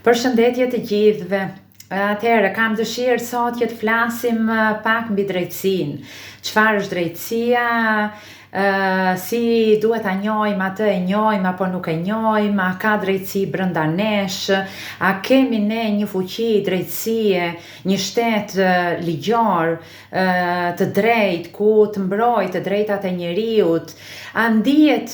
Përshëndetje të gjithëve. Atëherë, kam dëshirë sot që të flasim pak mbi drejtësinë. Çfarë është drejtësia? Si duhet ta njohim atë, e njohim apo nuk e njohim, a ka drejtësi brenda nesh, a kemi ne një fuqi drejtësie, një shtet ligjor të drejtë ku të mbrojë të drejtat e njeriut, a ndihet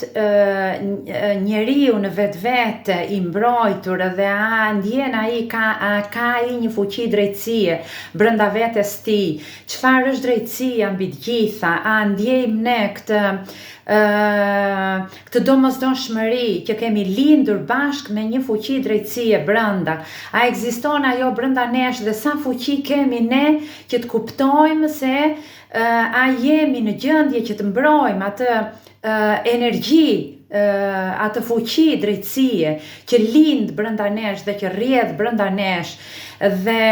njeriu në vetvete i mbrojtur dhe a ndjen ai ka ai një fuqi drejtësie brenda vetes tij. Çfarë është drejtësia mbi të gjitha? A ndjejmë ne këtë domosdoshmëri që kemi lindur bashkë me një fuqi drejtësie brenda? A ekziston ajo brenda nesh dhe sa fuqi kemi ne që të kuptojmë se a jemi në gjendje që të mbrojmë atë energji, atë fuqi drejtësie që lind brenda nesh dhe që rrjedh brenda nesh, dhe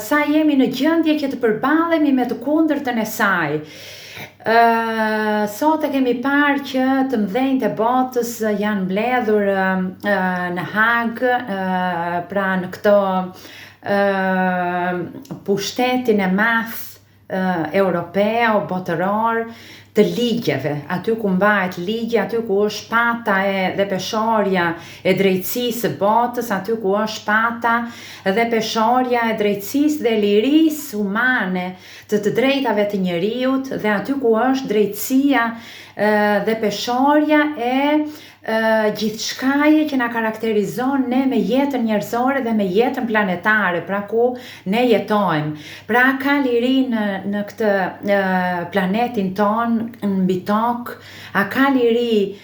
sa jemi në gjendje që të përballemi me të kundërtën e saj. Sot e kemi parë që të mëdhenjtë e botës janë mbledhur në Hagë, pra në këto pushtetin e madh europeo, botëror, të ligjeve, aty ku mbahet ligji, aty ku është pata dhe peshorja e drejtësisë së botës, aty ku është pata dhe peshorja e drejtësisë dhe lirisë humane, të drejtave të njeriut, dhe aty ku është drejtësia dhe peshorja e gjithçkaje që na karakterizon ne me jetën njerëzore dhe me jetën planetare, pra ku ne jetojmë. Pra ka liri në këtë planetin ton, mbi tokë, a ka liri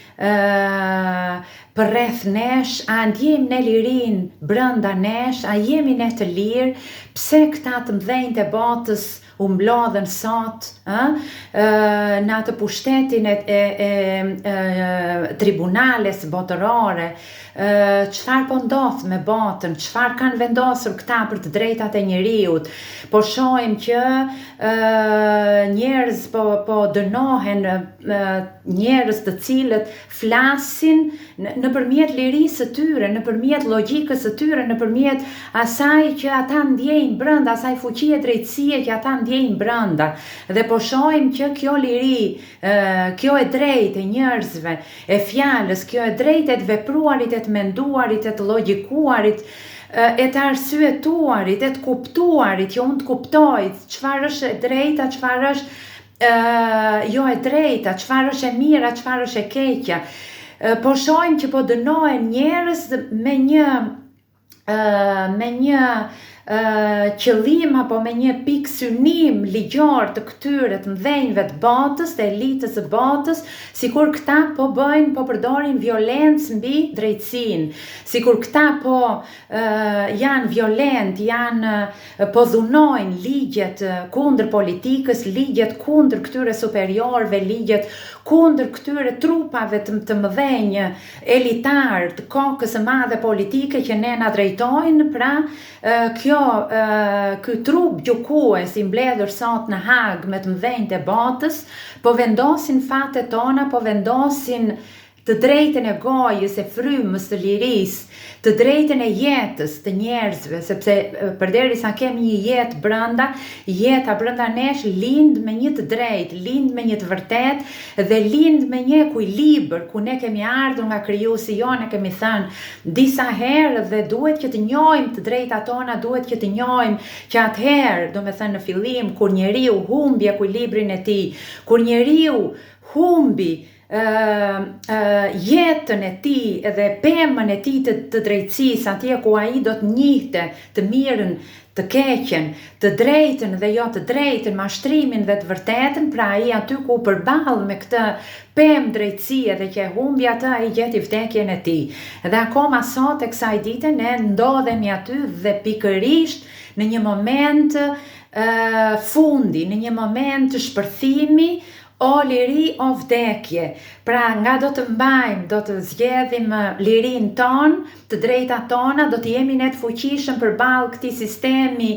përreth nesh, a ndjejmë ne lirin brenda nesh, a jemi ne të lirë? Pse këta të mëdhenjtë e botës u mblodhen sot në atë pushtetin e tribunales botërore? Çfarë po ndodh me botën? Çfarë kanë vendosur këta për të drejtat e njeriut? Po shohim që njerëz po dënohen, njerëz të cilët flasin nëpërmjet lirisë së tyre, nëpërmjet logjikës së tyre, nëpërmjet asaj që ata ndjejnë brenda, asaj fuqie drejtësie që ata ndjejnë brenda. Dhe po shohim që kjo liri, kjo e drejtë e njerëzve, e fjalës, kjo e drejtë e të vepruarit, e të menduarit, e të logjikuarit, e të arsyetuarit, e të kuptuarit, që unë të kuptoj çfarë është e drejta, çfarë është jo e drejta, çfarë është e mira, çfarë është e keqja. Po shohim që po dënohen njerëz me një qëllim apo me një pikë synim ligjor të këtyre të mëdhenjve të botës, të elitës së botës, sikur këta po përdorin violencë mbi drejtësinë, sikur këta po janë violent, po dhunojnë ligjet kundër politikës, ligjet kundër këtyre superiorëve, ligjet kundër këtyre trupave të mëdhenj elitar të kokës së madhe politike që ne na drejtojnë. Pra ky trup gjykues i mbledhur sot në Hagë me të mëdhenjtë e botës po vendosin fatet tona, po vendosin të drejtën e gojës, e frymës, të lirisë, të drejtën e jetës të njerëzve, sepse përderisa kemi një jetë brenda, jeta brenda nesh lind me një të drejtë, lind me një të vërtet, dhe lind me një ekuilibër, ku ne kemi ardhur nga krijuesi jon, kemi thënë disa herë, dhe duhet që të njohim të drejtat tona, duhet që të njohim që atëherë, domethënë në fillim, kur njeriu humbi ekuilibrin e tij, kur njeriu humbi jetën e tij dhe pemën e tij të drejtësisë, atje ku ai do të njihte të mirën, të keqen, të drejtën dhe jo të drejtën, mashtrimin dhe të vërtetën, pra ai aty ku përball me këtë pemë drejtësie dhe që e humbi atë, ai gjeti vdekjen e tij. Dhe akoma sot e kësaj dite ne ndodhemi aty dhe pikërisht në një moment fundi, në një moment shpërthimi, o liri o vdekje. Pra nga do të mbajmë, do të zgjedhim lirin ton, të drejtat tona, do të jemi ne të fuqishëm përballë këtij sistemi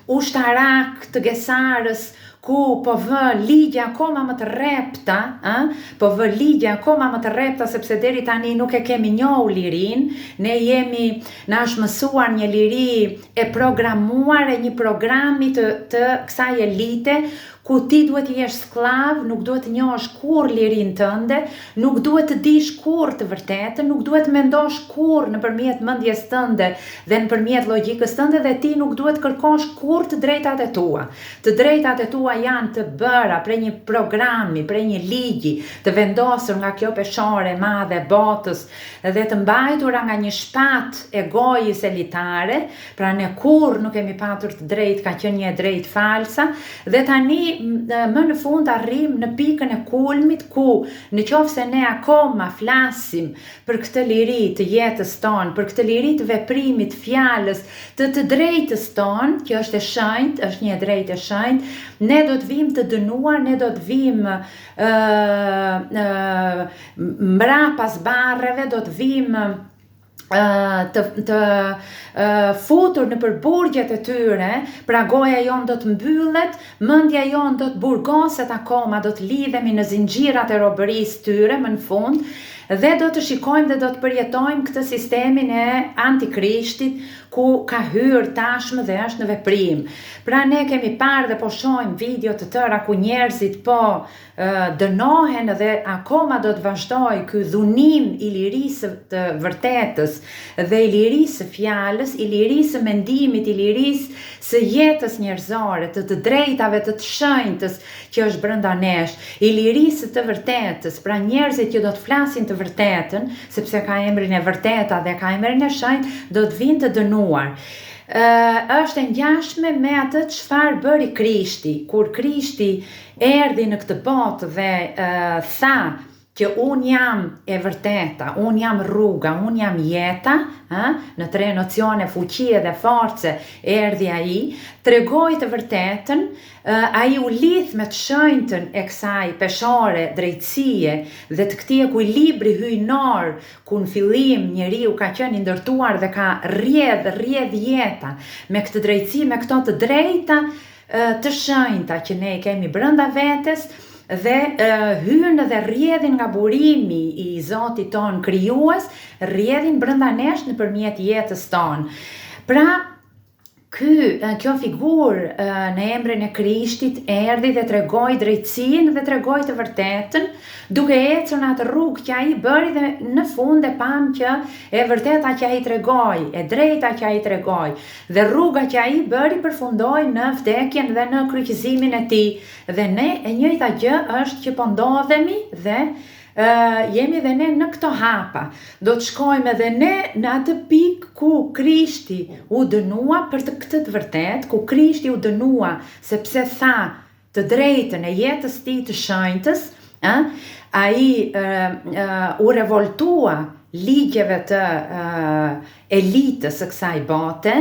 ushtarak të Gesarës, ku po vë ligje akoma më të rrepta, po vë ligje akoma më të rrepta sepse deri tani nuk e kemi njohur lirinë, na është mësuar një liri e programuar e një programi të kësaj elite ku ti duhet të jesh skllav, nuk duhet të njohësh kurrë lirinë tënde, nuk duhet të dish kurrë të vërtetën, nuk duhet të mendosh kurrë nëpërmjet mendjes tënde dhe nëpërmjet logjikës tënde dhe ti nuk duhet kërkosh kurrë të drejtat e tua. Të drejtat e tua janë të bëra prej një programi, prej një ligji, të vendosur nga kjo peshore e madhe e botës dhe të mbajtura nga një shpat egojës elitare, pra ne kurrë nuk kemi patur të drejtë, ka qenë një drejtë falsa dhe tani më në fund arrim në pikën e kulmit ku nëse ne akoma flasim për këtë liri të jetës tonë, për këtë liri të veprimit, fjalës, të drejtës tonë, që është e shenjtë, është një drejtë e shenjtë, ne do të vim të dënuar, ne do të vim mbrapa barreve, do të vim të futur në përburgjet e tyre, pra goja jonë do të mbyllet, mendja jonë do të burgoset akoma, do të lidhemi në zinxhirat e robërisë tyre më në fund dhe do të shikojmë dhe do të përjetojmë këtë sistemin e antikrishtit ku ka hyrë tashmë dhe është në veprim. Pra ne kemi parë dhe po shohim video të tëra ku njerëzit po dënohen dhe akoma do të vazhdoj ky dhunim i lirisë të vërtetës dhe i lirisë së fjalës, i lirisë së mendimit, i lirisë së jetës njerëzore, të drejtave të shenjtës që është brenda nesh, i lirisë të vërtetës, pra njerëzit që do të flasin të vërtetën, sepse ka emrin e vërteta dhe ka emrin e shenjtë, do të vinë të dënuar. Është e ngjashme me atë çfarë bëri Krishti, kur Krishti erdhi në këtë botë dhe tha që unë jam e vërteta, unë jam rruga, unë jam jeta, në tre nocione fuqie dhe force erdhi ai, tregoi të vërtetën, ai u lidh me të shenjtën e kësaj peshore drejtësie dhe të këtij ekuilibri hyjnor ku në fillim njeriu ka qenë i ndërtuar dhe ka rrjedh jeta me këtë drejtësi, me këto të drejta të shenjta që ne kemi brenda vetes dhe hynë dhe rrjedhin nga burimi i Zotit ton krijues, rrjedhin brenda nesh nëpërmjet jetës tonë. Pra, kjo figurë në emrin e Krishtit erdhi dhe tregoi drejtësinë dhe tregoi të vërtetën, duke ecur në atë rrugë që ai bëri dhe në fund e pam që e vërteta që ai tregoi, e drejta që ai tregoi dhe rruga që ai bëri përfundoi në vdekjen dhe në kryqëzimin e tij. Dhe ne e njëjta gjë është që po ndodhemi dhe jemi dhe ne në këto hapa. Do të shkojmë edhe ne në atë pikë ku Krishti u dënua për këtë të vërtet, ku Krishti u dënua sepse tha të drejtën e jetës tij të shenjtës, ai u revoltua ligjeve të elitës së kësaj bote,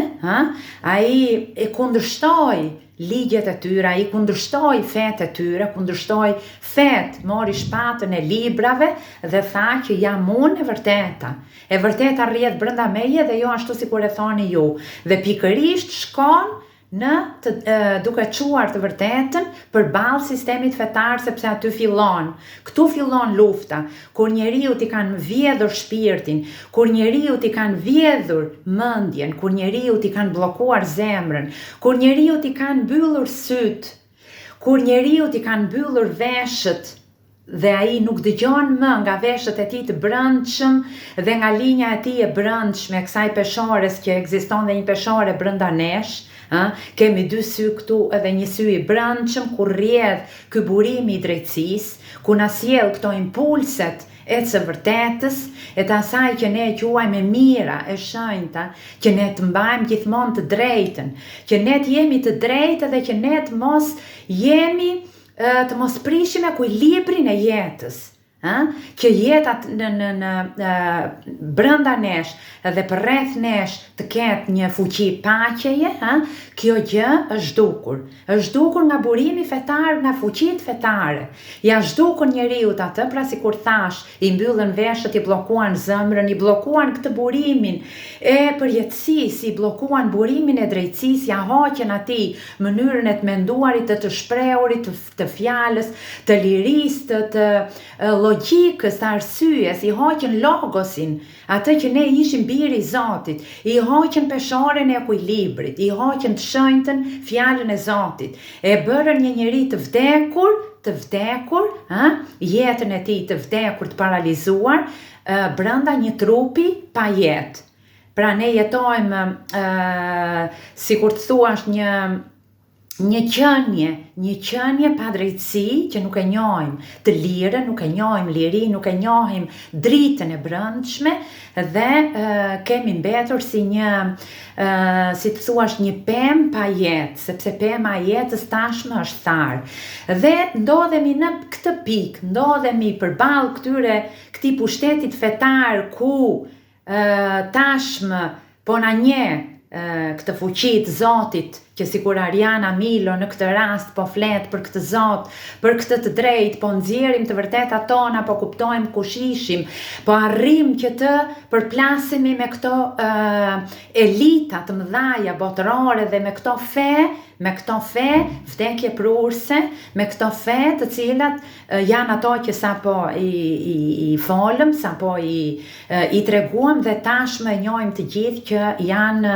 ai e kundërshtoi ligjet e tyre, ai kundërshtoi fetë e tyre, kundërshtoi fetë, mori shpatën e librave dhe tha që jam unë e vërteta. E vërteta rrjedh brenda meje dhe jo ashtu sikur e thoni ju. Dhe pikërisht shkon duke çuar të vërtetën përballë sistemit fetar sepse aty këtu fillon lufta, kur njeriu t'i kanë vjedhur shpirtin, kur njeriu t'i kanë vjedhur mendjen, kur njeriu t'i kanë bllokuar zemrën, kur njeriu t'i kanë mbyllur syt, kur njeriu t'i kanë mbyllur veshët dhe ai nuk dëgjon më nga veshët e tij të brendshëm dhe nga linja e tij e brendshme kësaj peshores që ekziston dhe një peshore brenda nesh. Kemi dy sy këtu edhe një sy i brendshëm ku rrjedh ky burimi i drejtësisë, ku na sjell këto impulset e të vërtetës, e të asaj që ne quajmë mira, e shenjta, që ne të mbajmë gjithmonë të drejtën, që ne të jemi të drejtë dhe që ne të mos prishim ekuilibrin e jetës. Që jetat brënda nesh dhe përreth nesh të ketë një fuqi paqeje, kjo gjë është dukur. Është dukur nga burimi fetar, nga fuqit fetare. Ja është dukur njeriut atë, pra si kur thash, i mbyllën veshët, i blokuan zëmrën, i blokuan këtë burimin e përjetësis, i blokuan burimin e drejtësis, ja hoqen ati mënyrën e të menduarit, të shprehurit, të fjalës, të liris, të logjikës, të arsyes, i hoqën logosin, atë që ne ishim biri i Zotit, i hoqën peshoren e ekuilibrit, i hoqën të shenjtën fjalën e Zotit, e bërën një njeri të vdekur, jetën e tij të vdekur, të paralizuar, brenda një trupi pa jetë. Pra ne jetojmë, si kur të thuash një qenie pa drejtësi që nuk e njohim të lirën, nuk e njohim liri, nuk e njohim dritën e brëndshme dhe kemi mbetur si si të thuash një pemë pa jetë, sepse pema e jetës tashmë është tharë. Dhe ndodhemi në këtë pikë, ndodhemi përballë këtij pushtetit fetar ku tashmë po na njeh këtë fuqi të Zotit, që sikur Ariana Milo në këtë rast po flet për këtë Zot, për këtë të drejtë, po nxjerrim të vërtetat tona, po kuptojmë kush ishim, po arrim që të përplasemi me këto elita të mëdhaja botërore dhe me këto fe vdekje prurse, me këto fe të cilat janë ato që sapo i folëm, sapo i treguam dhe tashmë e njohim të gjithë që janë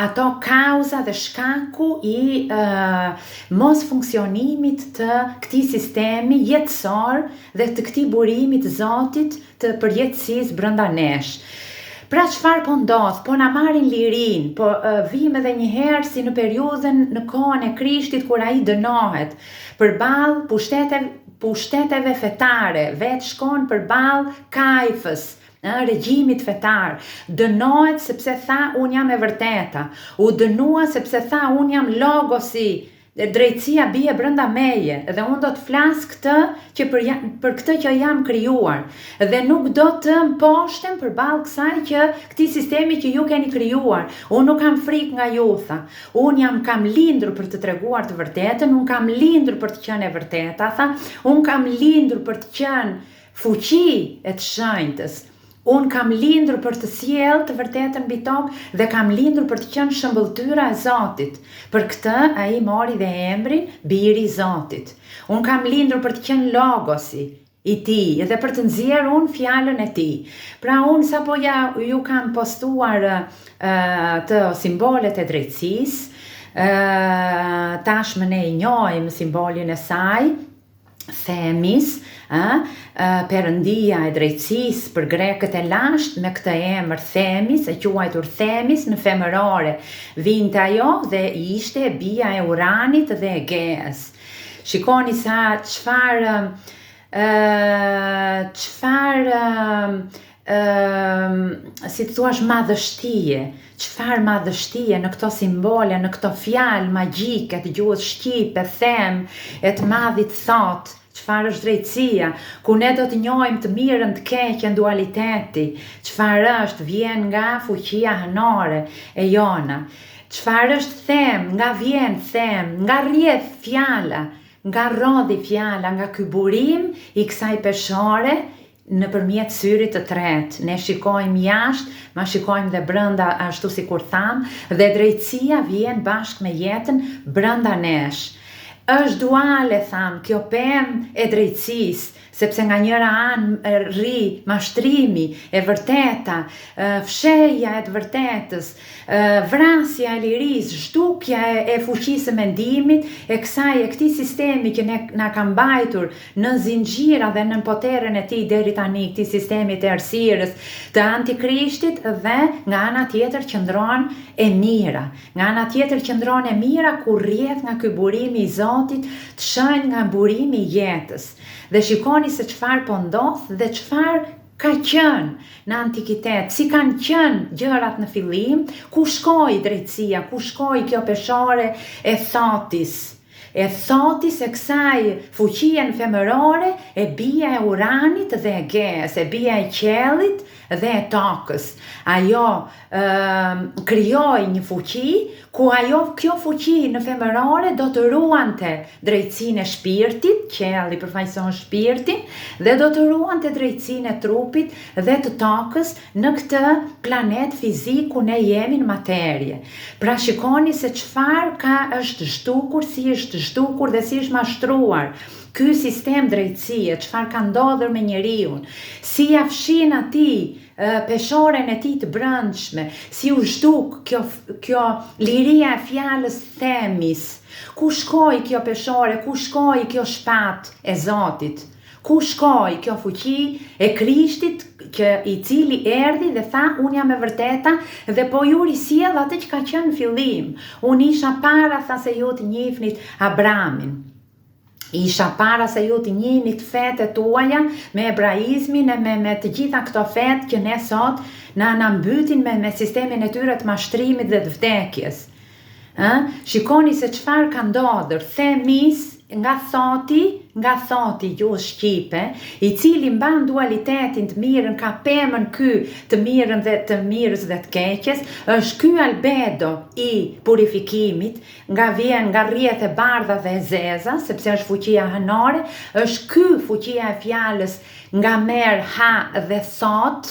ato kauza dhe shkaku i mos funksionimit të këtij sistemi jetësor dhe të këtij burimi të Zotit të përjetësisë brenda nesh. Pra çfarë po ndodh? Po na marrin lirin, po vim edhe një herë si në periudhën në kohën e Krishtit kur ai dënohet përballë pushteteve fetare, vetë shkon përballë Kajfës, regjimit fetar, dënohet sepse tha unë jam e vërteta, u dënua sepse tha unë jam logosi, drejtësia bie brenda meje dhe unë do të flas për këtë që jam krijuar dhe nuk do të mposhtem përballë kësaj që këtij sistemi që ju keni krijuar. Unë nuk kam frikë nga ju, tha. Unë kam lindur për të treguar të vërtetën, unë kam lindur për të qenë e vërteta, tha. Unë kam lindur për të qenë fuqi e të shenjtës. Unë kam lindur për të sjellë të vërtetën mbi tokë dhe kam lindur për të qenë shëmbëltyra e Zotit. Për këtë ai mori dhe emrin Biri i Zotit. Unë kam lindur për të qenë logosi i tij dhe për të nxjerrë unë fjalën e tij. Pra unë sapo ju kam postuar të simbolet e drejtësisë, tashmë ne i njohim simbolin e saj, Themis, perëndia e drejtësisë për grekët e lashtë me këtë emër Themis, e quajtur Themis në femërore, vinte ajo dhe ishte bia e Uranit dhe Egeës. Shikoni sa çfarë si të thuash madhështie, çfarë madhështie në këto simbole, në këto fjalë magjike të gjuhës shqipe, them, e të madhit thot, çfarë është drejtësia, ku ne do të njohim të mirën, të keqen, dualiteti, çfarë është, vjen nga fuqia hënore e jona. Çfarë është them, nga vjen them, nga rrjedh fjala, nga rodhi fjala, nga ky burim i kësaj peshore, nëpërmjet syrit të tretë. Ne shikojmë jashtë, ma shikojmë dhe brenda ashtu si kur tham, dhe drejtësia vjen bashkë me jetën brenda nesh. Është duale, tham, kjo pemë e drejtësisë, sepse nga njëra anë rri mashtrimi e vërteta, fshehja e të vërtetës, vrasja e lirisë, zhdukja e fuqisë mendimit, e këtij sistemi që na ka mbajtur në zinxhira dhe në poterën e tij deri tani, këtij sistemi të errësirës, të antikrishtit, dhe nga ana tjetër qëndron e mira. Nga ana tjetër qëndron e mira ku rrjedh nga ky burimi i Zotit, të shenjtë nga burimi i jetës. Dhe shikoni se çfarë po ndodh dhe çfarë ka qenë në antikitet, si kanë qenë gjërat në fillim, ku shkoi drejtësia, ku shkoi kjo peshore e thotis, e thoti se kësaj fuqien femërore e bia e Uranit dhe e Geas, e bia e qiellit dhe e tokës. Ajo krijoi një fuqi ku kjo fuqi në femërore do të ruante drejtsinë e shpirtit, qielli përfaqëson shpirtin, dhe do të ruante drejtsinë e trupit dhe të tokës në këtë planet fizik ku ne jemi në materje. Pra shikoni se çfarë është zhdukur, si është zhdukur dhe si është mashtruar ky sistem drejtësie, çfarë ka ndodhur me njeriu, si ja fshin atij peshoren e tij të brendshme, si u zhduk kjo liria e fjalës themis, ku shkoi kjo peshore, ku shkoi kjo shpatë e Zotit, ku shkoi kjo fuqi e Krishtit i cili erdhi dhe tha unë jam e vërteta dhe po ju risjell atë që ka qenë në fillim. Unë isha para, tha, se ju të njihnit Abramin. Isha para se ju të njihnit fetë tuaja me ebraizmin e me të gjitha këto fetë që ne sot na mbytin me sistemin e tyre të mashtrimit dhe të vdekjes. Shikoni se çfarë ka ndodhur. Themis nga thoti gjuhë shqipe, i cili mban dualitetin të mirën, ka pemën ky të mirën dhe të mirës dhe të keqes, është ky albedo i purifikimit, nga vjen nga rrjet e bardha dhe e zeza, sepse është fuqia hënore, është ky fuqia e fjalës nga merr ha dhe thot,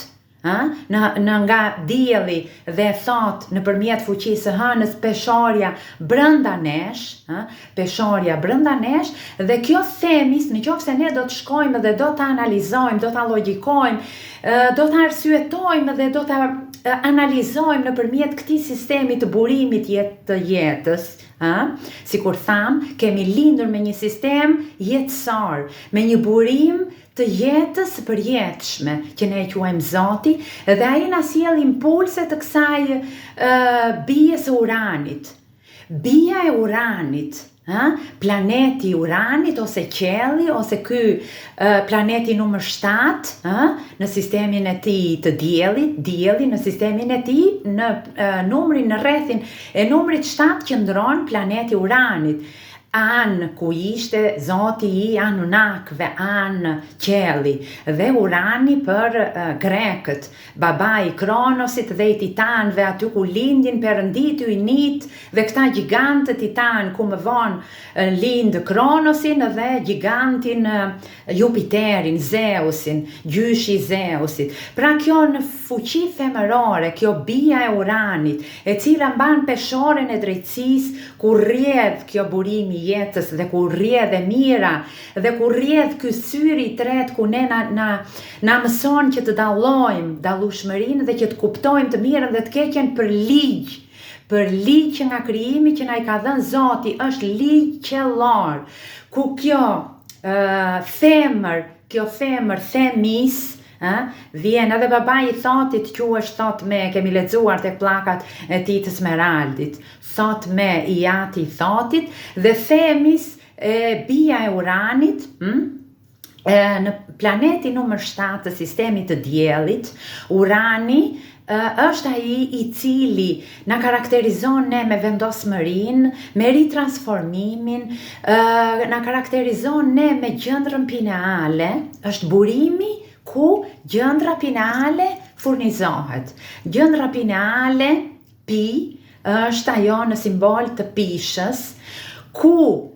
nga dielli dhe thot nëpërmjet fuqisë së hënës, peshorja brenda nesh, dhe kjo themis, nëse ne do të shkojmë dhe do të analizojmë, do të logjikojmë, do të arsyetojmë dhe do të analizojmë nëpërmjet këtij sistemi të burimit të jetës, sikur tham, kemi lindur me një sistem jetësor, me një burim të jetës së përjetshme, që ne e quajmë Zoti, dhe ai na sjell impulse të kësaj bie së Uranit. Bia e Uranit, planeti Uranit ose qielli ose ky planeti numër 7, në sistemin e tij të dielli në sistemin e tij në numrin, në rrethin e numrit 7 qëndron planeti Uranit. Anë ku ishte Zoti i Anunnakëve, anë qielli, dhe Urani për grekët, baba i Kronosit dhe i titanëve, aty ku lindin perëndit Ynit dhe këta gigantë titan, ku më vonë lind Kronosin dhe gigantin Jupiterin, Zeusin, gjyshi i Zeusit. Pra kjo në fuqi femërore, kjo bia e Uranit, e cila mban peshoren e drejtësisë, ku rrjedh kjo burimi jetës dhe ku rrjedh e mira dhe ku rrjedh ky syri i tretë ku ne na mëson që të dallojmë dallueshmërinë dhe që të kuptojmë të mirën dhe të keqen për ligj që nga krijimi që na i ka dhënë Zoti, është ligj qellor, ku kjo femër themis, vjen edhe babai i thotit quhesh thot me, kemi lexuar tek pllakat e tij të Smeraldit, thot me i ati i thotit, dhe themis bia e Uranit, në planeti numër 7 të sistemit të diellit. Urani është ai i cili na karakterizon ne me vendosmërinë, me ritransformimin, na karakterizon ne me gjendrën pineale, është burimi ku gjendra pineale furnizohet. Gjendra pineale, pi, është ajo në simbol të pishës, ku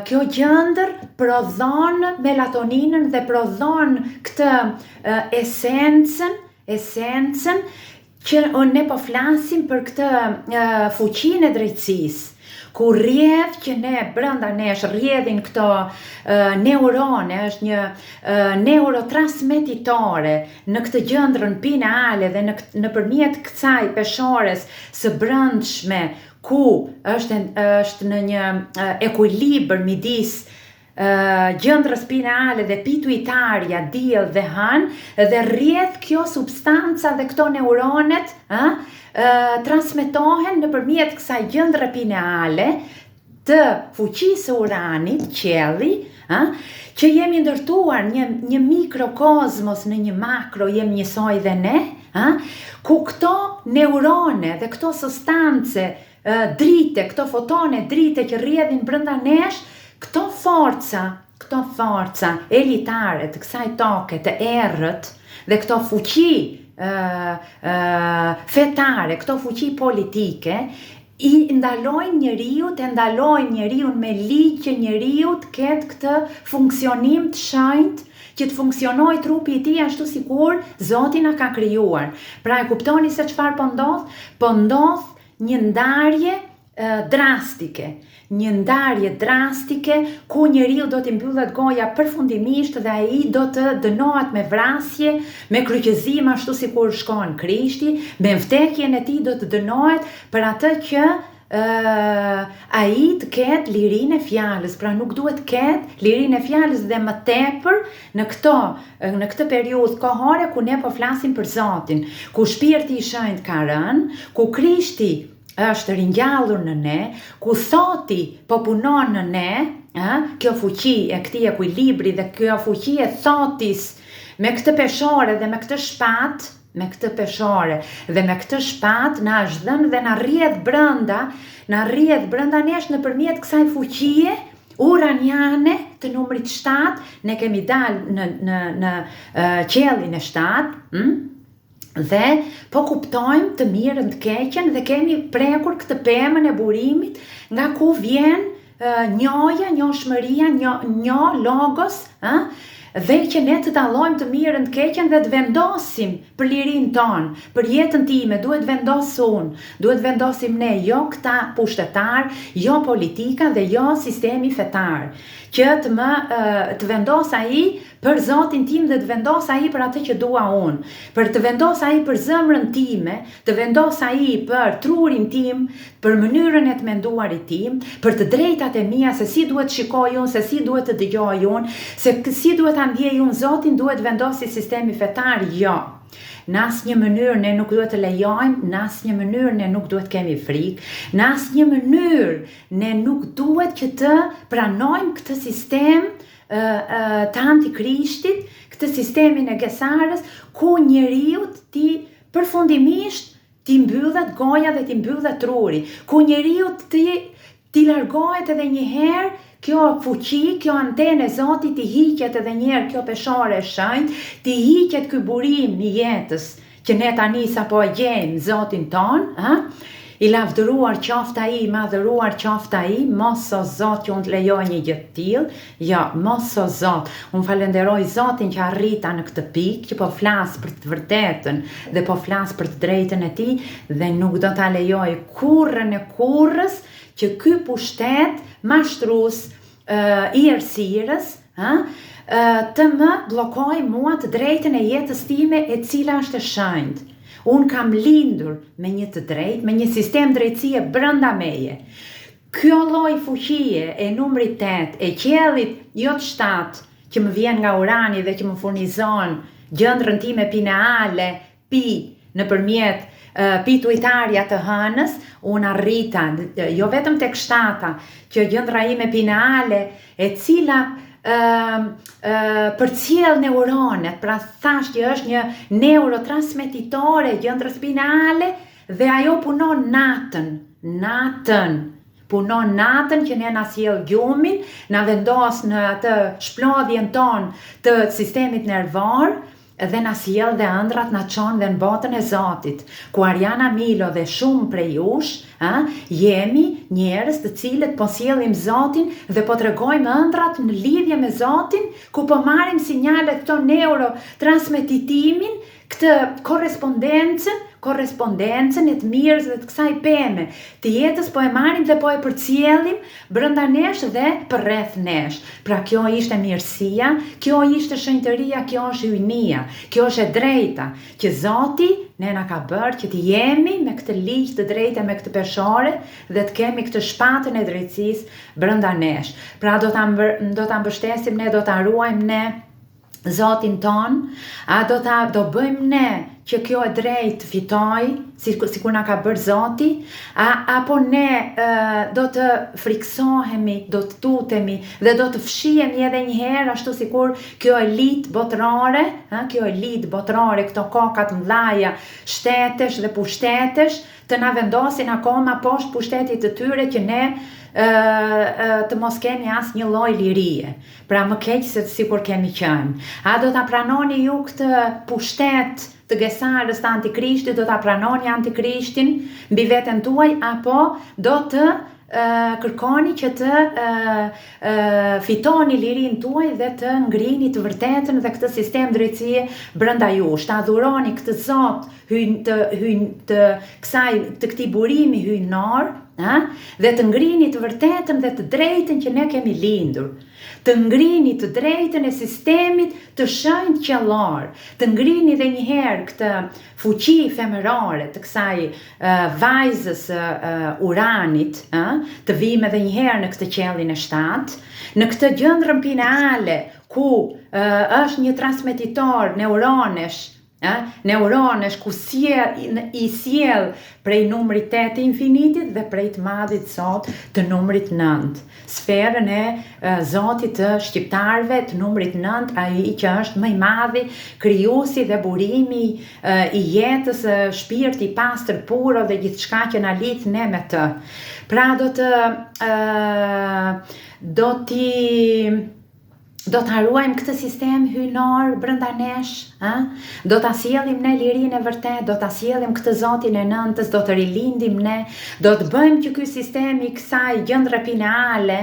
kjo gjendër prodhon melatoninën dhe prodhon këtë esencën që ne po flasim për këtë fuqinë e drejtësisë, ku rrjedh që ne brenda nesh rrjedhin këto neurone, është një neurotransmetitore në këtë gjendrën pineale dhe nëpërmjet kësaj peshores së brendshme, ku është në një ekuilibër midis gjendrës pineale dhe pituitaria, diell dhe hën, dhe rrjedh kjo substanca dhe këto neuronet transmetohen nëpërmjet kësaj gjendre pineale të fuqisë Uranit, qielli, që jemi ndërtuar një mikrokozmos në një makro, jemi njësoj dhe ne, ku këto neurone dhe këto substance drite, këto fotone drite që rrjedhin brenda nesh, këto forca elitare të kësaj toke, të errët, dhe këto fuqi fetare, këto fuqi politike, I ndalojnë njeriu me ligj që njeriu të ketë këtë funksionim të shenjtë, që të funksionoj trupi I tij ashtu sikur Zoti na ka krijuar. Pra e kuptoni se çfarë po ndodh? Po ndodh një ndarje drastike. Një ndarje drastike ku njeriu do t'i mbyllet goja përfundimisht dhe ai do të dënohet me vrasje, me kryqëzim ashtu sikur shkon Krishti, me vdekjen e tij do të dënohet për atë që ai të ketë lirinë e fjalës, pra nuk duhet të ketë lirinë e fjalës dhe më tepër në këtë periudhë kohore ku ne po flasim për Zotin, ku shpirti I shenjtë ka rënë, ku Krishti është ringjallur në ne, ku Thoti po punon në ne, kjo fuqi e këtij ekuilibri dhe kjo fuqi e Thotis me këtë peshore dhe me këtë shpatë, na është dhënë dhe na rrjedh brenda nesh nëpërmjet kësaj fuqie uraniane të numrit 7, ne kemi dalë në qiellin e 7, dhe po kuptojmë të mirën të keqen dhe kemi prekur këtë pemën e burimit nga ku vjen njoja, njohshmëria, logos, dhe që ne të dallojmë të mirën të keqen dhe të vendosim për lirinë tonë, për jetën time, duhet vendosim ne, jo këta pushtetar, jo politika dhe jo sistemi fetar, që të vendos ai për Zotin tim dhe të vendos ai për atë që dua unë, për të vendos ai për zemrën time, të vendos ai për trurin tim, për mënyrën e të menduarit tim, për të drejtat e mia, se si duhet shikoj unë, se si duhet të dëgjoj unë, se si duhet ta ndjej unë Zotin, duhet vendosi sistemi fetar, jo. Në asnjë mënyrë ne nuk duhet të lejojmë, në asnjë mënyrë ne nuk duhet kemi frikë, në asnjë mënyrë ne nuk duhet që të pranojmë këtë sistem të antikrishtit, këtë sistemin e Gesarës, ku njeriu përfundimisht t'i mbyllet goja dhe t'i mbyllet truri, ku njeriu t'i largohet edhe një herë kjo fuqi, kjo antenë e Zotit t'i hiqet edhe një herë kjo peshore e shenjtë, t'i hiqet ky burim I jetës që ne tani sapo e gjejmë Zotin ton, I lavdëruar qoftë ai, I madhëruar qoftë ai, mos o Zot që unë të lejoj një gjë të tillë, jo, mos o Zot. Unë falenderoj Zotin që arrita në këtë pikë, që po flas për të vërtetën dhe po flas për të drejtën e tij dhe nuk do ta lejoj kurrën e kurrës që ky pushtet mashtrues I errësirës, të më bllokoj mua të drejtën e jetës time e cila është e shenjtë. Unë kam lindur me një të drejtë, me një sistem drejtësie brenda meje. Kjo lloj fuqie e numrit 8, e qiellit jo të 7, që më vjen nga Urani dhe që më furnizon gjendrën time pineale, nëpërmjet pituitarja të hënës, unë arrita, jo vetëm tek 7, që gjendra ime pineale, e cila përcjell neuronet, pra thash që është një neurotransmetitore gjendrës pineale dhe ajo punon punon natën që ne na sjell gjumin, na vendos në atë shplodhjen tonë të sistemit nervor dhe na sjell dhe ëndrat na çon dhe në botën e Zotit, ku Ariana Milo dhe shumë prej jush, jemi njerëz të cilët po sjellim Zotin dhe po tregojmë ëndrat në lidhje me Zotin, ku po marrim sinjalet këto neurotransmetitimin, këtë korrespondencën e të mirës dhe të kësaj peme të jetës po e marrim dhe po e përcjellim brenda nesh dhe përreth nesh. Pra kjo ishte mirësia, kjo ishte shenjtëria, kjo është hyjnia, kjo është e drejta që Zoti ne na ka bërë që të jemi me këtë ligj të drejtë, me këtë peshore dhe të kemi këtë shpatën e drejtësisë brenda nesh. Pra do ta mbështesim ne, do ta ruajmë ne Zotin ton, do bëjmë ne që kjo e drejt fitoj, si kur na ka bërë Zoti, apo ne do të friksohemi, do të tutemi dhe do të fshihemi edhe një herë, ashtu sikur kjo elit botërore, këto kokat mëdhaja, shtetesh dhe pushtetesh, të na vendosin akoma poshtë pushtetit të tyre që ne të mos kemi as një lloj lirie. Pra më keq se sikur kemi qenë. A do ta pranoni ju këtë pushtet të Gesarës të Antikrishtit, do ta pranoni Antikrishtin mbi veten tuaj, apo do të kërkoni që të fitoni lirinë tuaj dhe të ngrini të vërtetën dhe këtë sistem drejtësie brenda jush, të adhuroni këtë Zot të këtij burimi hyjnor, dhe të ngrini të vërtetën dhe të drejtën që ne kemi lindur, të ngrini të drejtën e sistemit të shenjtë qiellor, të ngrini dhe një herë këtë fuqi femërore të kësaj vajzës Uranit, të vijmë edhe një herë në këtë qiellin e 7, në këtë gjendrën pineale ku është një transmetitor neuronesh ku i sjell prej numrit 8 të infinitit dhe prej të madhit Zot të numrit 9. Sferën e Zotit të shqiptarëve të numrit 9, ai që është më i madhi, krijuesi dhe burimi i jetës, shpirti i pastër puro dhe gjithçka që na lidh ne me të. Pra do të haruajmë këtë sistem hyjnor brenda nesh, do ta sjellim ne lirinë e vërtet, do ta sjellim këtë Zotin e nëntës, do të rilindim ne, do të bëjmë që ky sistem i kësaj gjendre pineale,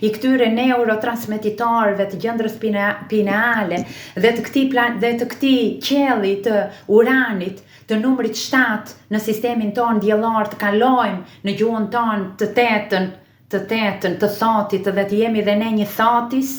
i këtyre neurotransmetitorëve të gjendrës pineale dhe të këtij qielli të Uranit të numrit 7 në sistemin ton diellor të kalojmë në gjuhën ton të tetën, të thotit dhe të jemi dhe ne një thotis,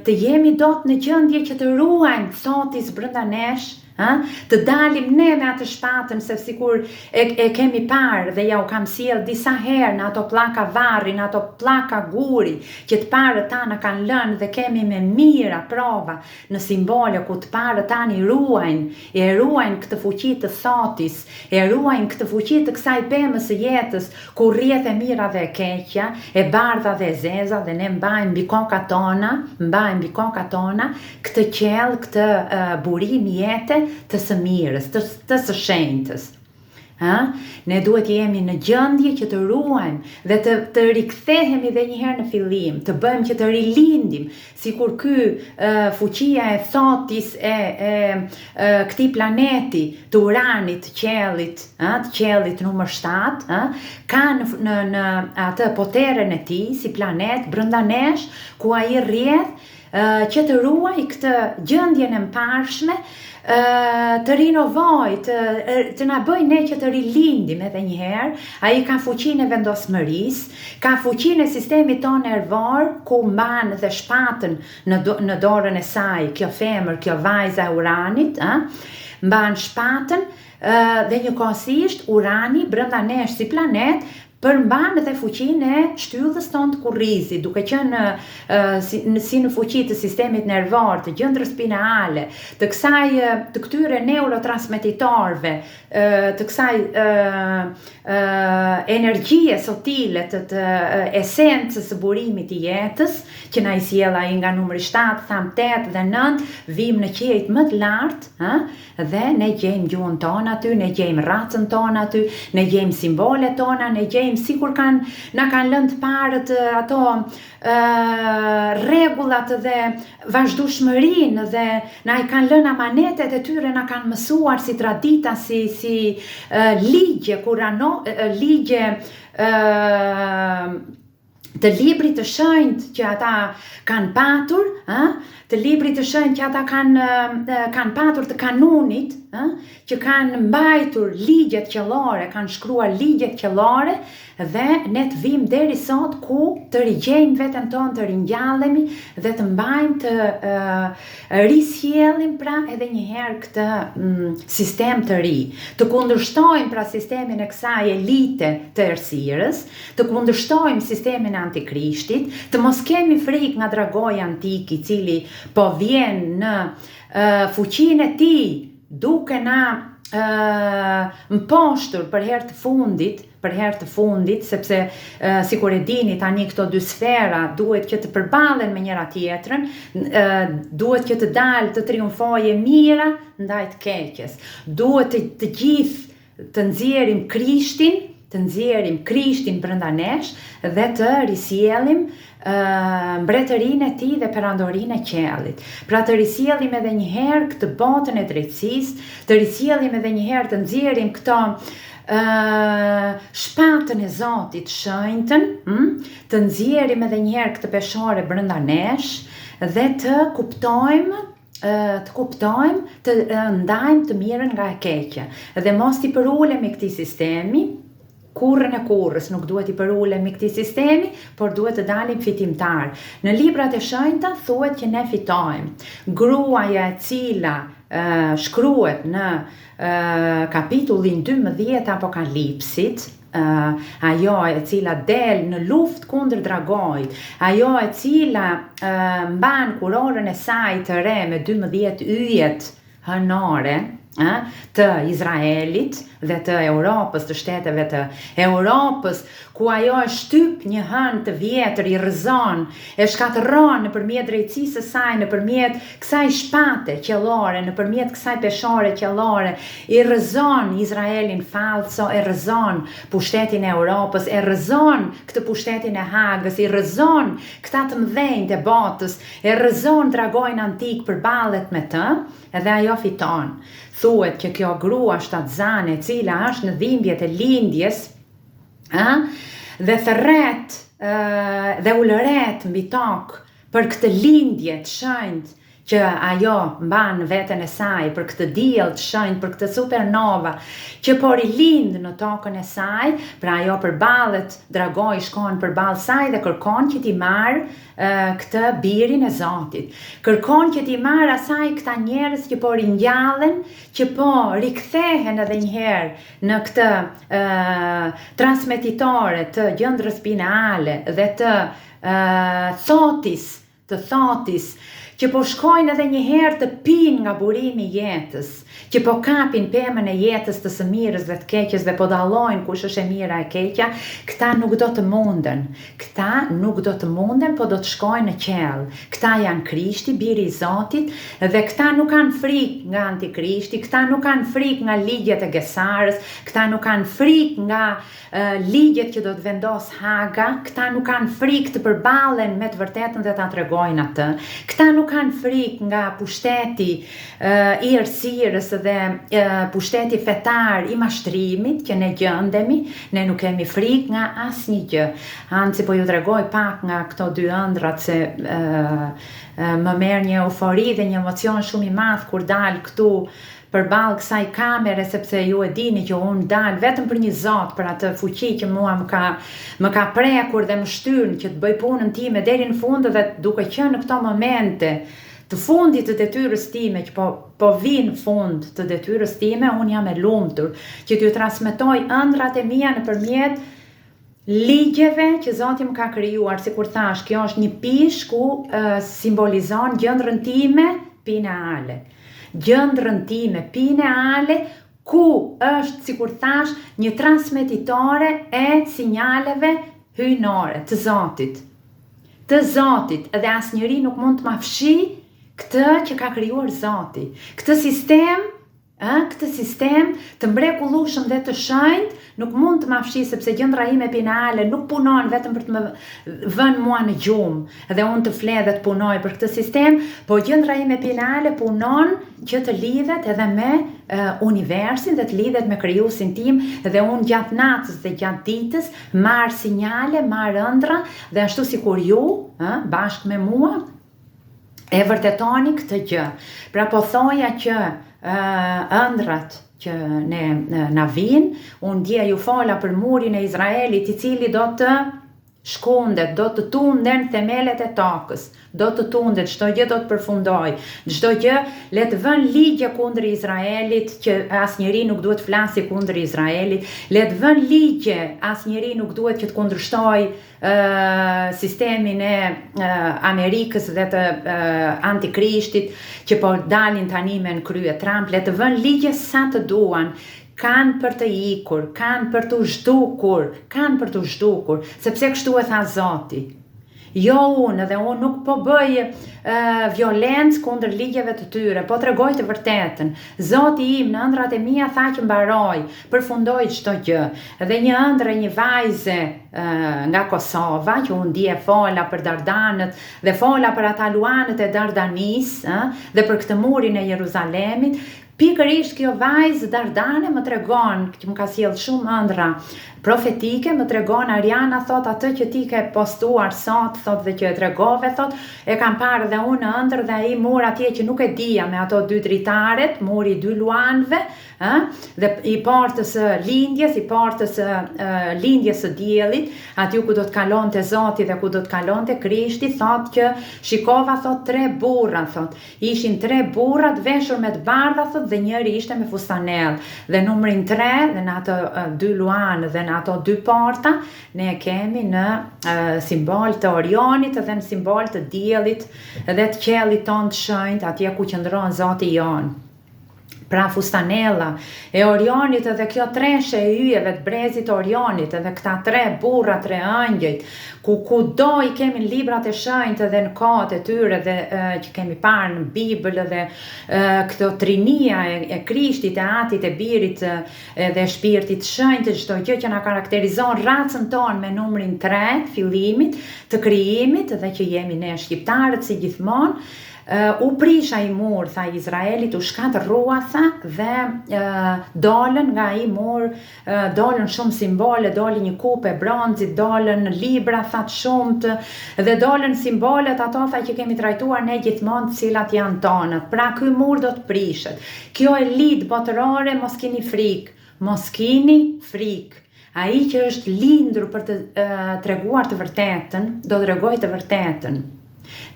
të jemi dot në gjendje që të ruajmë thotis brenda nesh, të dalim ne me atë shpatën, se sikur e kemi parë dhe ja u kam sjell disa herë në ato pllaka varri, në ato pllaka guri, që të parët tana kanë lënë dhe kemi me mira prova në simbole ku të parët tani ruajnë këtë fuqi të thotis, e ruajnë këtë fuqi të kësaj pemës së jetës, ku rrjedh e mira dhe e keqja, e bardha dhe e zeza, dhe ne mbajmë mbi kokat tona këtë qell, këtë burim jete të së mirës, të së shenjtës. Ne duhet jemi në gjendje që të ruajmë dhe të rikthehemi dhe një herë në fillim, të bëjmë që të rilindim, sikur ky fuqia e thotis e këtij planeti të Uranit, të qiellit numër 7, ka në atë poterën e tij si planet brenda nesh, ku ai rrjedh që të ruaj këtë gjendjen e mparshme, të rinovoj, të na bëj ne që të rilindim edhe një herë. Ai ka fuqinë e vendosmërisë, ka fuqinë e sistemit ton nervor, ku mban dhe shpatën në dorën e saj, kjo femër, kjo vajza e Uranit, mban shpatën dhe njëkohësisht Urani brenda nesh si planet përmban dhe fuqinë e shtyllës tonë të kurrizit, duke qenë si në fuqi të sistemit nervor, të gjendrës pineale, të këtyre neurotransmetitorëve, të kësaj energjie sotile të esencës së burimit i jetës, që na i sjell ai nga numri 7, tham 8 dhe 9, vim në qiejt më të lartë, dhe ne gjejmë gjuhën tonë aty, ne gjejmë racën tonë aty, ne gjejmë simbolet tona, ne gjejmë sikur na kanë lënë të parët ato rregullat dhe vazhdueshmërinë, dhe na i kanë lënë amanetet e tyre, na kanë mësuar si tradita, si ligje ligje të librit të shenjtë që ata kanë patur, të librit të shenjtë që ata kanë patur, të kanunit, që kanë mbajtur ligjet qiellore, kanë shkruar ligjet qiellore, dhe ne të vim deri sot ku të rigjejmë veten tonë, të ringjallemi dhe të mbajmë, të risjellim pra edhe një herë këtë sistem të ri, të kundërshtojmë pra sistemin e kësaj elite të errësirës, të kundërshtojmë sistemin antikrishtit, të mos kemi frikë nga dragoi antik I cili po vjen në fuqinë e tij duke na mposhtur për herë të fundit, sepse sikur e dini tani këto dy sfera duhet që të përballen me njëra tjetrën, duhet që të dalë të triumfojë e mira ndaj të keqes. Duhet të gjithë të nxjerrim Krishtin brenda nesh dhe të risjellim mbretërinë e tij dhe perandorinë e qiellit. Pra të risjellim edhe një herë këtë botën e drejtësisë, të risjellim edhe një herë të nxjerrim këto shpatën e Zotit shenjtën, të nxjerrim edhe një herë këtë peshore brenda nesh dhe të kuptojmë, të ndajmë të mirën nga e keqja. Dhe mos t'i përulemi këtij sistemi, kurrën e kurrës nuk duhet I përulemi këtij sistemi, por duhet të dalim fitimtar. Në librat e shenjta thuhet që ne fitojmë. Gruaja e cila shkruhet në kapitullin 12 Apokalipsit, ajo e cila del në luftë kundër dragojit, ajo e cila mban kurorën e saj të re me 12 yjet hënore të Izraelit dhe të Europës, të shteteve të Europës, ku ajo e shtyp një hën të vjetër, I rrëzon, e shkatërron nëpërmjet drejtësisë së saj, nëpërmjet kësaj shpate qiellore, nëpërmjet kësaj peshore qiellore, I rrëzon Izraelin falso, e rrëzon pushtetin e Europës, e rrëzon këtë pushtetin e Hagës, I rrëzon këta të mëdhenjtë e botës, e rrëzon dragojin antik, përballet me të, edhe ajo fiton. Thuhet që kjo grua shtatzane e cila është në dhimbjet e lindjes, dhe thërret dhe ulëret mbi tokë për këtë lindje të shenjtë që ajo mban veten e saj, për këtë diell të shenjtë, për këtë supernova që por I lind në tokën e saj, pra ajo përballet, dragoi shkon përballë saj dhe kërkon që t'i marr këtë birin e Zotit. Kërkon që t'i marr asaj këta njerëz që po ringjallen, që po rikthehen edhe një herë në këtë transmetitore të gjendrës pineale dhe të thotis, që po shkojnë edhe një herë të pinë nga burimi I jetës, që po kapin pemën e jetës të së mirës dhe të keqes dhe po dallojnë kush është e mira e keqja, këta nuk do të munden. Po do të shkojnë në qell. Këta janë Krishti, biri I Zotit, dhe këta nuk kanë frikë nga antikrishti, këta nuk kanë frikë nga ligjet e Gesarës, këta nuk kanë frikë nga ligjet që do të vendos Haga, këta nuk kanë frikë të përballen me të vërtetën dhe ta tregojnë atë. Këta nuk kanë frikë nga pushteti I errësirës dhe pushteti fetar I mashtrimit që ne gjendemi, ne nuk kemi frikë nga asnjë gjë. Anzi po ju tregoj pak nga këto dy ëndrat se më merr një eufori dhe një emocion shumë I madh kur dal këtu përballë kësaj kamere, sepse ju e dini që unë dal vetëm për një Zot, për atë fuqi që mua më ka prekur dhe më shtyrën që të bëj punën time deri në fund, dhe duke qenë në këto momente të fundit të detyrës time, që po vinë fund të detyrës time, unë jam e lumtur që t'ju transmetoj ëndrat e mia nëpërmjet ligjeve që Zoti më ka krijuar, sikur thash, kjo është një pishë ku simbolizon gjendrën time pineale. Gjendrën time pineale ku është, sikur thash, një transmetitore e sinjaleve hyjnore të Zotit. Të Zotit, dhe asnjëri nuk mund të ma fshi këtë që ka krijuar Zoti. Këtë sistem të mrekullueshëm dhe të shenjtë nuk mund të ma fshi, sepse gjendra ime pineale nuk punon vetëm për të më vënë mua në gjumë dhe unë të fle dhe të punoj për këtë sistem, po gjendra ime pineale punon që të lidhet edhe me universin dhe të lidhet me krijuesin tim, dhe unë gjatë natës dhe gjatë ditës marr sinjale, marr ëndra, dhe ashtu sikur ju, bashkë me mua, e vërtetoni këtë gjë. Pra po thoja që ëndrat që na vinë, unë dje ju fola për murin e Izraelit I cili do të shkundet, do të tunden themelet e tokës, do të tundet, çdo gjë do të përfundoj, çdo gjë le të vën ligje kundër Izraelit, që asnjëri nuk duhet flasi kundër Izraelit, le të vën ligje, asnjëri nuk duhet që të kundërshtoj sistemin e Amerikës dhe të antikrishtit që po dalin tani me në krye Trump, le të vën ligje sa të duan. Kanë për të ikur, kanë për të zhdukur, sepse kështu e tha Zoti. Jo unë, dhe unë nuk po bëj violencë kundër ligjeve të tyre, po tregoj të vërtetën. Zoti im në ëndrat e mia tha që mbaroj, përfundoj çdo gjë. Dhe një ëndër e një vajze nga Kosova, që unë dje fola për Dardanët dhe fola për ata luanët e Dardanis, dhe për këtë murin e Jeruzalemit, pikërisht kjo vajzë Dardane më tregon, që më ka sjell shumë ëndra profetike, më tregon Ariana, thot atë që ti ke postuar sot, thot dhe që e tregove, thot, e kam parë dhe unë në ëndër dhe ai mur atje që nuk e dija me ato 2 dritaret, muri 2 luanëve, dhe i portës lindjes, i portës lindjes së diellit, aty ku do të kalonte Zoti dhe ku do të kalonte Krishti, thot që shikova, thot, 3 burra, thot, ishin 3 burra të veshur me të bardha, thot, dhe njëri ishte me fustanell, dhe numrin 3 dhe në ato 2 luanë dhe në ato 2 porta ne kemi në simbol të Orionit dhe në simbol të diellit dhe të qiellit ton të shenjtë, atje ku qëndron Zoti jon. Pra fustanella e Orionit dhe kjo treshe e yjeve të brezit Orionit dhe këta 3 burra, 3 ëngjëjt, kudo i kemi në librat e shenjtë dhe në kohët e tyre dhe që kemi parë në Bibël dhe këto trinia e Krishtit, e Atit, e Birit dhe Shpirtit shenjtë, çdo gjë që na karakterizon racën tonë me numrin 3 të fillimit të krijimit dhe që jemi ne shqiptarët si gjithmonë. U prisha i mur, tha Izraelit, u shkatërrua, tha, dhe dolën nga i mur, dolën shumë simbole, dolën një kupë e bronzit, dolën libra, tha të shumët, dhe dolën simbolet ato, tha, që kemi trajtuar ne gjithmonë, të cilat janë tonët. Pra ky mur do të prishet. Kjo elit botërore, mos keni frikë, mos keni frikë. Ai që është lindur për të treguar të vërtetën, do të tregoj të vërtetën.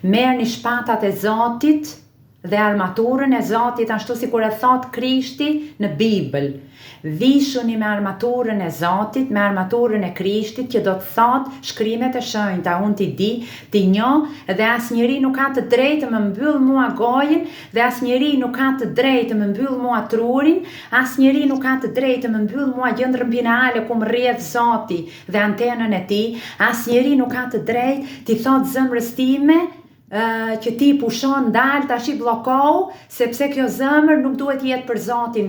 Merrni shpatat e Zotit dhe armaturën e Zotit, ashtu sikur e thot Krishti në Bibël. Vishuni me armaturën e Zotit, me armaturën e Krishtit, që do të thot shkrimet e shenjta, unë ti di, ti njoh, dhe asnjëri nuk ka të drejtë më mbyll mua gojën, dhe asnjëri nuk ka të drejtë më mbyll mua trurin, asnjëri nuk ka të drejtë më mbyll mua gjendrën binale ku më rrjedh Zoti dhe antenën e tij, asnjëri nuk ka të drejtë ti thot zemrës time që ti pushon dal tash i bllokohu, sepse kjo zemër nuk duhet jetë për Zotin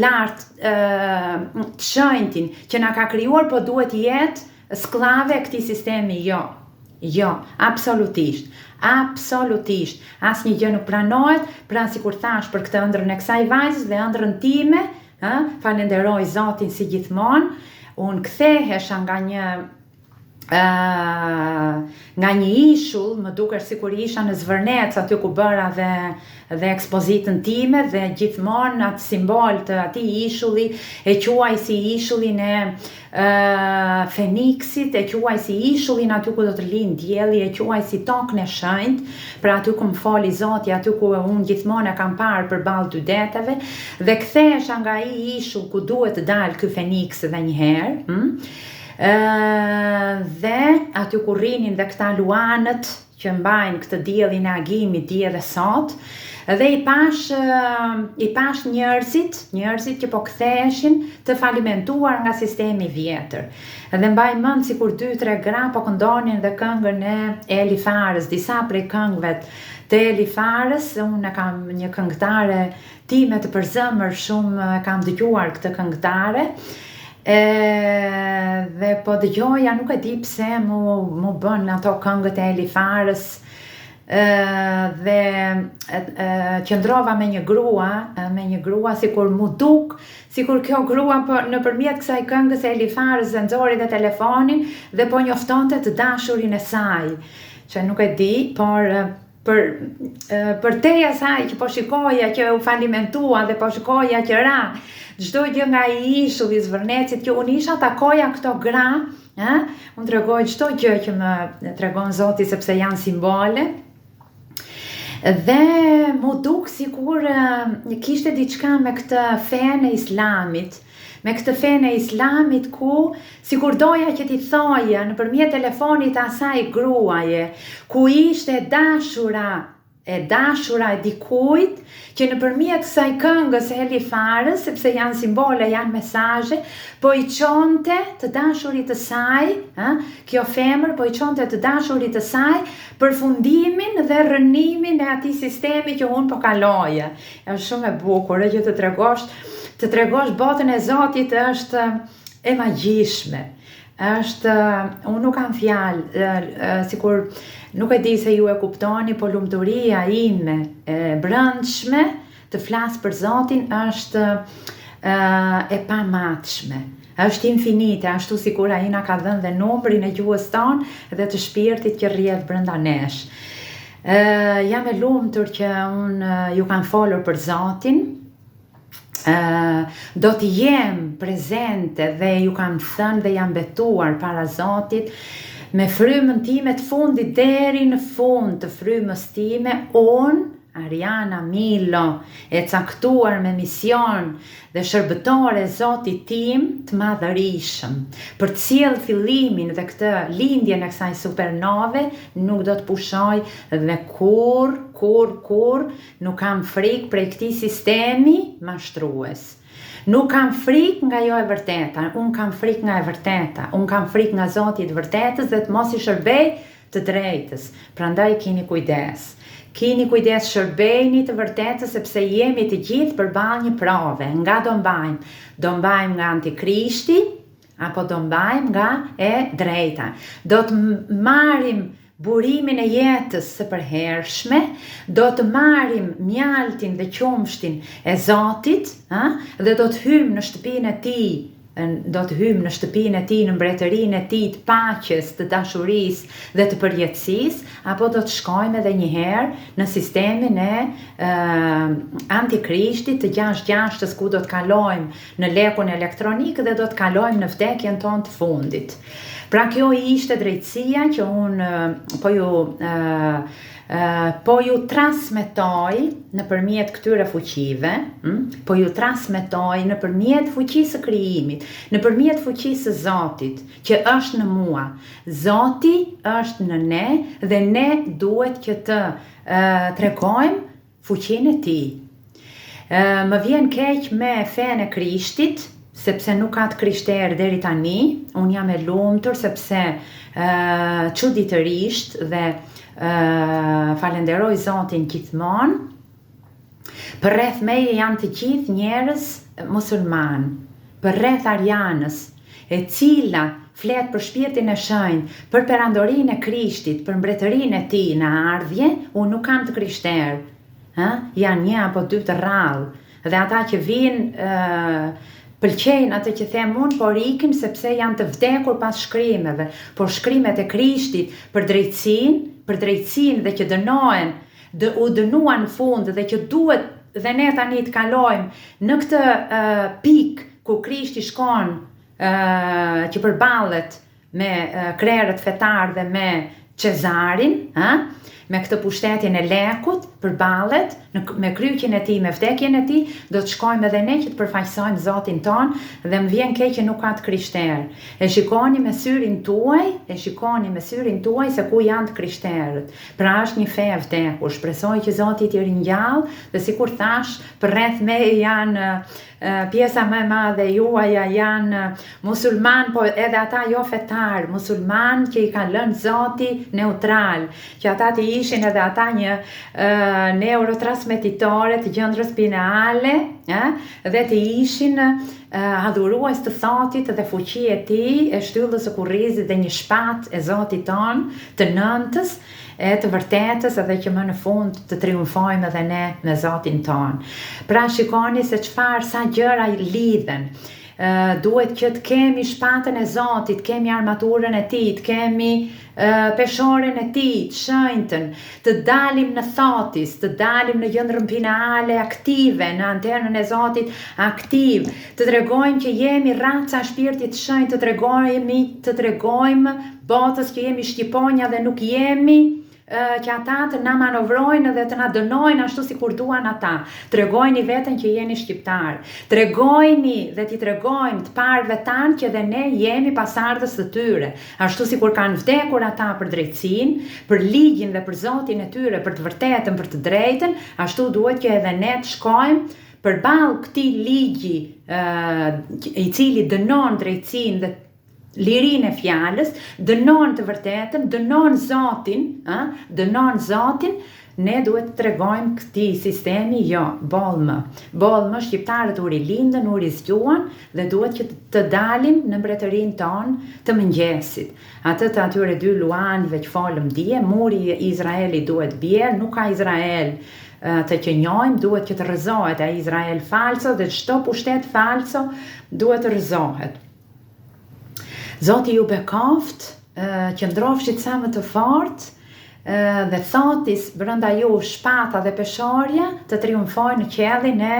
lart të shenjtin që na ka krijuar, po duhet jetë skllave e këtij sistemi. Jo, absolutisht. Asnjë gjë nuk pranohet, pra sikur thash për këtë ëndrrën e kësaj vajzës dhe ëndrrën time, falenderoj Zotin si gjithmonë. Unë kthehesha nga një ishull, më duker sikur isha në Zvërnec, aty ku bëra dhe ekspozitën time, dhe gjithmonë atë simbol të atij ishulli e quaj si ishullin e Feniksit, e quaj si ishullin aty ku do të lind dielli, e quaj si tokën e shenjtë, pra aty ku më foli Zoti, aty ku unë gjithmonë e kam parë përballë 2 deteve, dhe kthehesha nga ai ishull ku duhet të dalë ky Feniks edhe një herë. Dhe aty ku rrinin dhe këta luanët që mbajnë këtë diellin e agimit dje dhe sot, dhe i pash njerëzit që po ktheheshin të falimentuar nga sistemi vjetër. Dhe mbaj mend sikur 2-3 gra po këndonin dhe këngën e Elifarës, disa prej këngëve të Elifarës. Unë kam një këngëtare time të përzemër shumë, kam dëgjuar këtë këngëtare. Dhe po dëgjoja, nuk e di pse mu bën ato këngët e Elifarës, dhe qëndrova me një grua sikur mu duk, sikur kjo grua nëpërmjet kësaj këngës e Elifarës e nxori dhe telefonin dhe po njoftonte të dashurin e saj, që nuk e di, por për teja saj që po shikoja që u falimentua dhe po shikoja që ra çdo gjë nga i ishulli i Zvërnecit, që unë isha takoja këto gra, unë tregoj çdo gjë që më tregon Zoti sepse janë simbole. Dhe mu duk sikur kishte diçka me këtë fenë e Islamit, me këtë fenë e Islamit ku sikur doja që t'i thoja nëpërmjet telefonit asaj gruaje, ku ishte e dashura e dikujt, që nëpërmjet kësaj këngës e Elifarës, sepse janë simbole, janë mesazhe, po i çonte të dashurit të saj, kjo femër po i çonte të dashurit të saj përfundimin dhe rënimin e atij sistemi që unë po kaloja. Është shumë e bukur që të tregosh botën e Zotit, është e magjishme. Unë nuk kam fjalë, sikur nuk e di se ju e kuptoni, po lumturia ime e brendshme të flas për Zotin është e pamatshme. Është infinite, ashtu sikur ai na ka dhënë dhe numrin e gjuhës tonë dhe të shpirtit që rrjedh brenda nesh. Jam e lumtur që unë ju kam folur për Zotin. Do t'i jem prezente dhe ju kam thënë dhe jam betuar para Zotit me frymën time të fundit deri në fund të frymës time, unë, Ariana Milo, e caktuar me mision dhe shërbëtore e Zotit tim të madhërishëm, për të sjellë fillimin dhe këtë lindjen e kësaj supernove, nuk do të pushoj dhe kur nuk kam frikë prej këtij sistemi mashtrues. Nuk kam frikë nga jo e vërteta, unë kam frikë nga e vërteta, unë kam frikë nga Zoti i vërtetës dhe të mos i shërbej të drejtës. Prandaj keni kujdes. Keni kujdes, shërbejni të vërtetës, sepse jemi të gjithë përballë një prove. Nga do mbajmë? Do mbajmë nga Antikrishti apo do mbajmë nga e drejta? Do të marrim burimin e jetës së përhershme, do të marrim mjaltin dhe qumshtin e Zotit, dhe do të hymë në shtëpinë e tij, në mbretërinë e tij të paqes, të dashurisë dhe të përjetësisë, apo do të shkojmë edhe një herë në sistemin e Antikrishtit të 6-6-s, ku do të kalojmë në lekun elektronik dhe do të kalojmë në vdekjen tonë të fundit. Pra kjo ishte drejtësia që unë po ju transmetoj nëpërmjet këtyre fuqive, po ju transmetoj nëpërmjet fuqisë së krijimit, nëpërmjet fuqisë së Zotit, që është në mua. Zoti është në ne dhe ne duhet që të tregojmë fuqinë e tij. Më vjen keq me fenë e Krishtit, sepse nuk ka të krishterë deri tani. Unë jam e lumtur sepse çuditërisht dhe falenderoj Zotin gjithmonë. Përreth meje janë të gjithë njerëz musulman, përreth Arianës, e cila flet për shpirtin e shenjtë, për perandorinë e Krishtit, për mbretërinë e tij në ardhje. Unë nuk kam të krishterë. Janë një apo dy të rrallë. Dhe ata që vinë pëlqejnë atë që them unë, por ikin sepse janë të vdekur pas shkrimeve. Por shkrimet e Krishtit për drejtsinë dhe që dënohen, u dënuan në fund dhe që duhet dhe ne tani të kalojmë në këtë pikë ku Krishti shkon që përballet me krerët fetar dhe me Cezarin, me këtë pushtetin e lekut, përballet me kryqjen e tij, me vdekjen e tij, do të shkojmë edhe ne që të përfaqësojmë Zotin ton, dhe më vjen keq që nuk ka të krishterë. E shikoni me syrin tuaj se ku janë të krishterët. Pra është një fe e vdekur. Shpresoj që Zoti t'i ringjallë, dhe sikur thash, përreth me janë pjesa më e madhe juaja janë musulman, po edhe ata jo fetar, musulman që i ka lënë Zoti neutral, që ata të ishin edhe ata një neurotransmetitore të gjendrës pineale, dhe të ishin adhurues të Zotit dhe fuqi e tij, e shtyllës së kurrizit dhe një shpatë e Zotit ton, të nëntës, e të vërtetës, edhe që më në fund të triumfojmë edhe ne me Zotin ton. Pra shikoni se çfarë sa gjëra lidhen. duhet që të kemi shpatën e Zotit, kemi armaturën e Tij, të kemi peshoren e Tij, të shenjtën, të dalim në thotis, të dalim në gjendrën finale aktive, në anternën e Zotit aktiv, të tregojmë që jemi raca e Shpirtit të Shenjtë, të tregojmë botës që jemi shqiponja dhe nuk jemi që ata të na manovrojnë dhe të na dënojnë ashtu si kur duan ata. Tregojni veten që jeni shqiptar. Tregojni dhe t'i tregojmë të parëve tanë që dhe ne jemi pasardhës të tyre. Ashtu si kur kanë vdekur ata për drejtësinë, për ligjin dhe për Zotin e tyre, për të vërtetën, për të drejtën, ashtu duhet që edhe ne të shkojmë përballë këtij ligji i cili dënon drejtësinë dhe lirinë e fjalës, dënon të vërtetën, dënon Zotin, ne duhet të tregojmë këtij sistemi, jo, bollmë. Bollmë, shqiptarët u rilindën, u rizgjuan dhe duhet që të dalim në mbretërinë tonë të mëngjesit. Atë të atyre 2 luanëve që folëm dje, muri i Izraelit duhet bjerë, nuk ka Izrael të qënjojmë, duhet që të rrëzohet ai Izrael falso dhe çdo pushtet falso duhet të rrëzohet. Zoti ju bekoft, qëndrofshit sa më të fortë dhe thotis brenda ju shpata dhe peshorja të triumfojnë në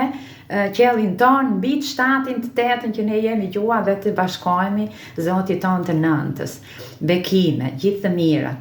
qellin ton, mbi 7-in të 8-ën që ne jemi gjua dhe të bashkohemi Zotit ton të nëntës. Bekime, gjithë të mira.